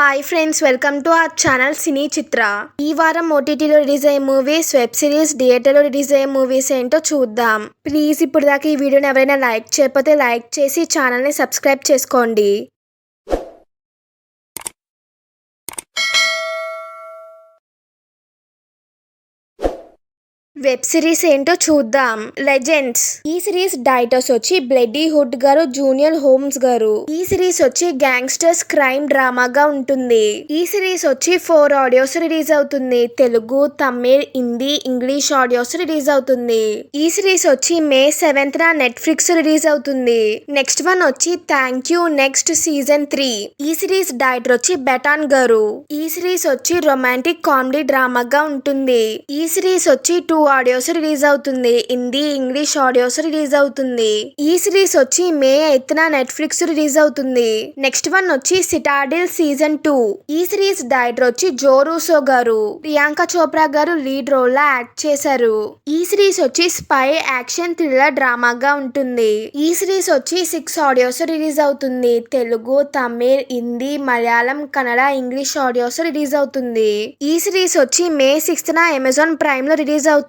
Hi friends, welcome to our channel Cine Chitra. ఈ వారం ఓటీటీలో రిలీజ్ అయ్యే మూవీస్, వెబ్ సిరీస్, థియేటర్లో రిలీజ్ అయ్యే మూవీస్ ఏంటో చూద్దాం. ప్లీజ్ ఇప్పుడు దాకా ఈ వీడియోని ఎవరైనా లైక్ చేయకపోతే లైక్ చేసి ఛానల్ని సబ్స్క్రైబ్ చేసుకోండి. వెబ్ సిరీస్ ఏంటో చూద్దాం. లెజెండ్స్. ఈ సిరీస్ డైరెక్టర్స్ వచ్చి బ్లడీ హుడ్ గారు, జూనియర్ హోమ్స్ గారు. ఈ సిరీస్ వచ్చి గ్యాంగ్స్టర్స్ క్రైమ్ డ్రామాగా ఉంటుంది. ఈ సిరీస్ వచ్చి 4 ఆడియోస్ రిలీజ్ అవుతుంది. Telugu, Tamil, Hindi, English audios release అవుతుంది. ఈ సిరీస్ వచ్చి మే 7th నెట్ఫ్లిక్స్ రిలీజ్ అవుతుంది. నెక్స్ట్ వన్ వచ్చి థ్యాంక్ యూ నెక్స్ట్ సీజన్ 3. ఈ సిరీస్ డైరెక్టర్ వచ్చి బెటాన్ గారు. ఈ సిరీస్ వచ్చి రొమాంటిక్ కామెడీ డ్రామాగా ఉంటుంది. ఈ సిరీస్ వచ్చి 2 ఆడియోస్ రిలీజ్ అవుతుంది. హిందీ, ఇంగ్లీష్ ఆడియోస్ రిలీజ్ అవుతుంది. ఈ సిరీస్ వచ్చి మే 8th నెట్ఫ్లిక్స్ రిలీజ్ అవుతుంది. నెక్స్ట్ వన్ వచ్చి సిటాడిల్ సీజన్ 2. ఈ సిరీస్ డైరెక్టర్ వచ్చి జో రూసో గారు. ప్రియాంక చోప్రా గారు లీడ్ రోల్ లో యాక్ట్ చేశారు. ఈ సిరీస్ వచ్చి స్పై, యాక్షన్, థ్రిల్లర్ డ్రామాగా ఉంటుంది. ఈ సిరీస్ వచ్చి 6 ఆడియోస్ రిలీజ్ అవుతుంది. Telugu, Tamil, Hindi, Malayalam, Kannada, English audios release అవుతుంది. ఈ సిరీస్ వచ్చి మే 6th అమెజాన్ ప్రైమ్ లో రిలీజ్ అవుతుంది.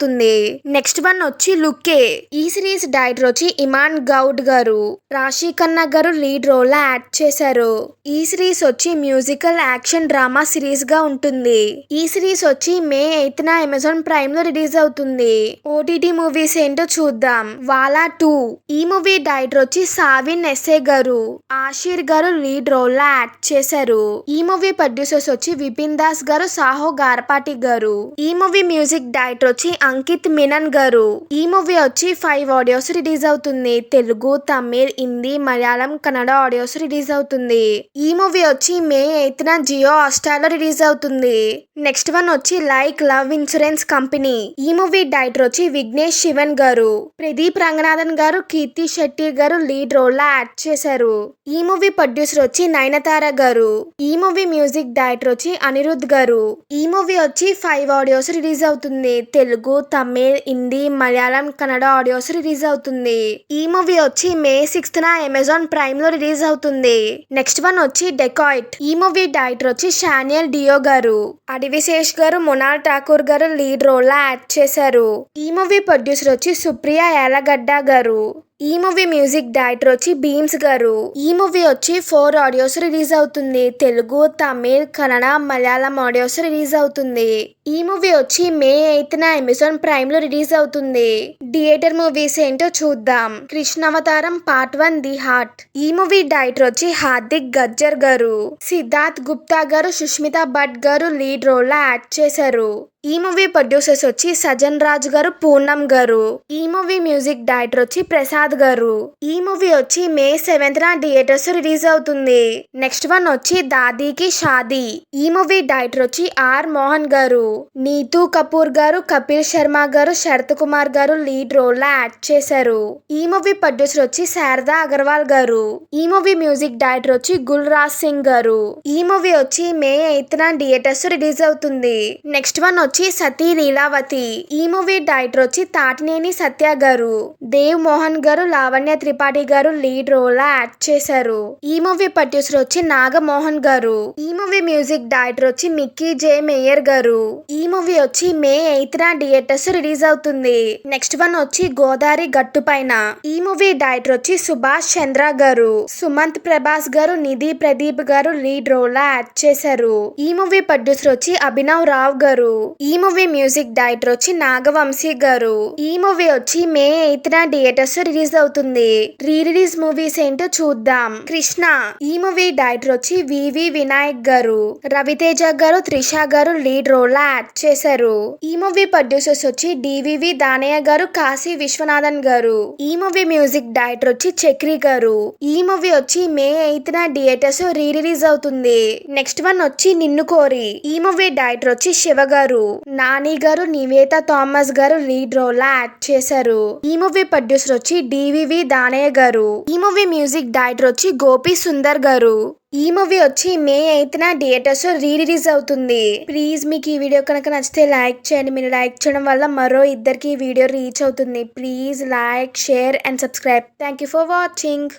నెక్స్ట్ వన్ వచ్చి లుకే. ఈ సిరీస్ డైరెక్టర్ వచ్చి ఇమాన్ గౌడ్ గారు. రాశి ఖన్నా గారు లీడ్ రోల్ లో యాక్ట్ చేశారు. ఈ సిరీస్ వచ్చి మ్యూజికల్ యాక్షన్ డ్రామా సిరీస్ గా ఉంటుంది. ఈ సిరీస్ వచ్చి మే 8th అమెజాన్ ప్రైమ్ లో రిలీజ్ అవుతుంది. ఓటీటీ మూవీస్ ఏంటో చూద్దాం. వాలా 2. ఈ మూవీ డైరెక్టర్ వచ్చి సావిన్ ఎస్ఏ గారు. ఆషిర్ గారు లీడ్ రోల్ లో యాక్ట్ చేశారు. ఈ మూవీ ప్రొడ్యూసర్స్ వచ్చి విపిన్ దాస్ గారు, సాహో గార్పాటి గారు. ఈ మూవీ మ్యూజిక్ డైరెక్టర్ వచ్చి అంకిత్ మీనన్ గారు. ఈ మూవీ వచ్చి 5 ఆడియోస్ రిలీజ్ అవుతుంది. తెలుగు, తమిళ్, హిందీ, మలయాళం, కన్నడ ఆడియోస్ రిలీజ్ అవుతుంది. ఈ మూవీ వచ్చి మే 8th జియో హాట్‌స్టార్ లో రిలీజ్ అవుతుంది. నెక్స్ట్ వన్ వచ్చి లైక్ లవ్ ఇన్సూరెన్స్ కంపెనీ. ఈ మూవీ డైరెక్టర్ వచ్చి విఘ్నేష్ శివన్ గారు. ప్రదీప్ రంగనాథన్ గారు, కీర్తి శెట్టి గారు లీడ్ రోల్ లో యాక్ట్ చేశారు. ఈ మూవీ ప్రొడ్యూసర్ వచ్చి నయనతార గారు. ఈ మూవీ మ్యూజిక్ డైరెక్టర్ వచ్చి అనిరుద్ గారు. ఈ మూవీ వచ్చి 5 ఆడియోస్ రిలీజ్ అవుతుంది. తెలుగు, తమిళ్, హిందీ, మలయాళం, కన్నడ ఆడియోస్ రిలీజ్ అవుతుంది. ఈ మూవీ వచ్చి మే 6th అమెజాన్ ప్రైమ్ లో రిలీజ్ అవుతుంది. నెక్స్ట్ వన్ వచ్చి డెకాయిట్. ఈ మూవీ డైరెక్టర్ వచ్చి షానియల్ డియో గారు. అడివిశేష్ గారు, మొనాల్ ఠాకూర్ గారు లీడ్ రోల్ లో యాక్ట్ చేశారు. ఈ మూవీ ప్రొడ్యూసర్ వచ్చి సుప్రియ యాలగడ్డ గారు. ఈ మూవీ మ్యూజిక్ డైరెక్టర్ వచ్చి బీమ్స్ గారు. ఈ మూవీ వచ్చి 4 ఆడియోస్ రిలీజ్ అవుతుంది. తెలుగు, తమిళ్, కన్నడ, మలయాళం ఆడియోస్ రిలీజ్ అవుతుంది. ఈ మూవీ వచ్చి మే 8th అమెజాన్ ప్రైమ్ లో రిలీజ్ అవుతుంది. థియేటర్ మూవీస్ ఏంటో చూద్దాం. కృష్ణావతారం పార్ట్ 1 ది హార్ట్. ఈ మూవీ డైరెక్టర్ వచ్చి హార్దిక్ గజ్జర్ గారు. సిద్ధార్థ్ గుప్తా గారు, సుష్మితా భట్ గారు లీడ్ రోల్ లో యాక్ట్ చేశారు. ఈ మూవీ ప్రొడ్యూసర్స్ వచ్చి సజన్ రాజ్ గారు, పూర్ణం గారు. ఈ మూవీ మ్యూజిక్ డైరెక్టర్ వచ్చి ప్రసాద్ గారు. ఈ మూవీ వచ్చి మే 7th థియేటర్స్ రిలీజ్ అవుతుంది. నెక్స్ట్ వన్ వచ్చి దాదీకి షాదీ. ఈ మూవీ డైరెక్టర్ వచ్చి ఆర్ మోహన్ గారు. నీతూ కపూర్ గారు, కపిల్ శర్మ గారు, శరత్ కుమార్ గారు లీడ్ రోల్ లో యాక్ట్ చేశారు. ఈ మూవీ ప్రొడ్యూసర్ వచ్చి శారదా అగర్వాల్ గారు. ఈ మూవీ మ్యూజిక్ డైరెక్టర్ వచ్చి గుల్ రాజ్ సింగ్ గారు. ఈ మూవీ వచ్చి మే 8th థియేటర్స్ రిలీజ్ అవుతుంది. నెక్స్ట్ వన్ వచ్చి సతీ లీలావతి. ఈ మూవీ డైరెక్టర్ వచ్చి తాటినేని సత్య గారు. దేవ్ మోహన్ గారు, లావణ్య త్రిపాఠి గారు లీడ్ రోల్ లో యాక్ట్ చేశారు. ఈ మూవీ ప్రొడ్యూసర్ వచ్చి నాగమోహన్ గారు. ఈ మూవీ మ్యూజిక్ డైరెక్టర్ వచ్చి మిక్కీ జే మేయర్ గారు. ఈ మూవీ వచ్చి మే 8th థియేటర్స్ రిలీజ్ అవుతుంది. నెక్స్ట్ వన్ వచ్చి గోదావరి గట్టు పైన. ఈ మూవీ డైరెక్టర్ వచ్చి సుభాష్ చంద్ర గారు. సుమంత్ ప్రభాస్ గారు, నిధి ప్రదీప్ గారు లీడ్ రోల్ లో యాక్ట్ చేశారు. ఈ మూవీ ప్రొడ్యూసర్ వచ్చి అభినవ్ రావ్ గారు. ఈ మూవీ మ్యూజిక్ డైరెక్టర్ వచ్చి నాగవంశీ గారు. ఈ మూవీ వచ్చి మే 8th థియేటర్స్ రిలీజ్ అవుతుంది. రీ రిలీజ్ మూవీస్ ఏంటో చూద్దాం. కృష్ణ. ఈ మూవీ డైరెక్టర్ వచ్చి వివి వినాయక్ గారు. రవితేజ గారు, త్రిష గారు లీడ్ రోల్ లో యాక్ట్ చేశారు. ఈ మూవీ ప్రొడ్యూసర్స్ వచ్చి డివివి దానయ్య గారు, కాశీ విశ్వనాథన్ గారు. ఈ మూవీ మ్యూజిక్ డైరెక్టర్ వచ్చి చక్రి గారు. ఈ మూవీ వచ్చి మే 8th థియేటర్స్ రీ రిలీజ్ అవుతుంది. నెక్స్ట్ వన్ వచ్చి నిన్ను కోరి. ఈ మూవీ డైరెక్టర్ వచ్చి శివ గారు. నాని గారు, నివేత థామస్ గారు లీడ్ రోల్ లో యాక్ట్ చేశారు. ఈ మూవీ ప్రొడ్యూసర్ వచ్చి డివివి దానయ్య గారు. ఈ మూవీ మ్యూజిక్ డైరెక్టర్ వచ్చి గోపి సుందర్ గారు. ఈ మూవీ వచ్చి మే 8th థియేటర్స్ రీ రిలీజ్ అవుతుంది. ప్లీజ్ మీకు ఈ వీడియో కనుక నచ్చితే లైక్ చేయండి. మీరు లైక్ చేయడం వల్ల మరో ఇద్దరికి ఈ వీడియో రీచ్ అవుతుంది. Please like, share and subscribe. Thank you for watching.